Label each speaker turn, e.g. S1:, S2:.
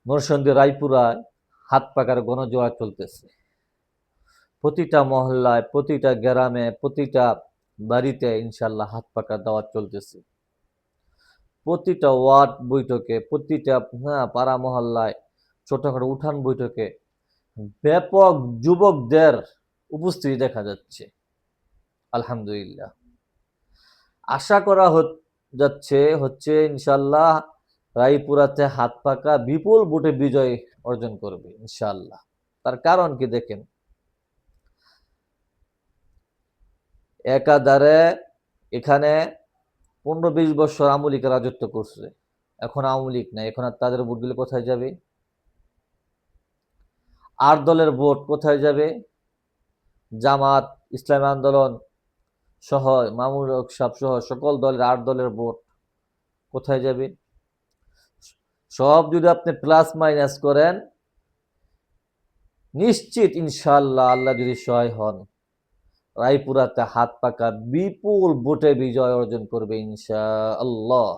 S1: নরসিংদী রায়পুরায় হাত পাকার গণজোয়ার চলতেছে। প্রতিটা মহল্লায়, প্রতিটা গ্রামে, প্রতিটা বাড়িতে ইনশাল্লাহ হাত পাকার দাওয়াত চলতেছে। প্রতিটা ওয়ার্ড বৈঠকে, প্রতিটা পাড়া মহল্লায়, ছোটখাটো উঠান বৈঠকে ব্যাপক যুবকদের উপস্থিতি দেখা যাচ্ছে। আলহামদুলিল্লাহ। আশা করা হচ্ছে ইনশাল্লাহ রায়পুরাতে হাত পাকা বিপুল ভোটে বিজয় অর্জন করবে ইনশাল্লাহ। তার কারণ কি দেখেন, একাধারে এখানে 15-20 বছর আওয়ামী লীগ রাজত্ব করছে। এখন আওয়ামী লীগ নাই, এখন আর তাদের ভোটগুলো কোথায় যাবে? আর দলের ভোট কোথায় যাবে? জামাত, ইসলামী আন্দোলন সহ, মামুনুল হক সাহেব সহ সকল দলের 8 দলের ভোট কোথায় যাবে? সব যদি আপনি প্লাস মাইনাস করেন, নিশ্চিত ইনশাআল্লাহ আল্লাহ যদি সহায় হন, রায়পুরাতে হাত পাকা বিপুল ভোটে বিজয় অর্জন করবে ইনশাআল্লাহ।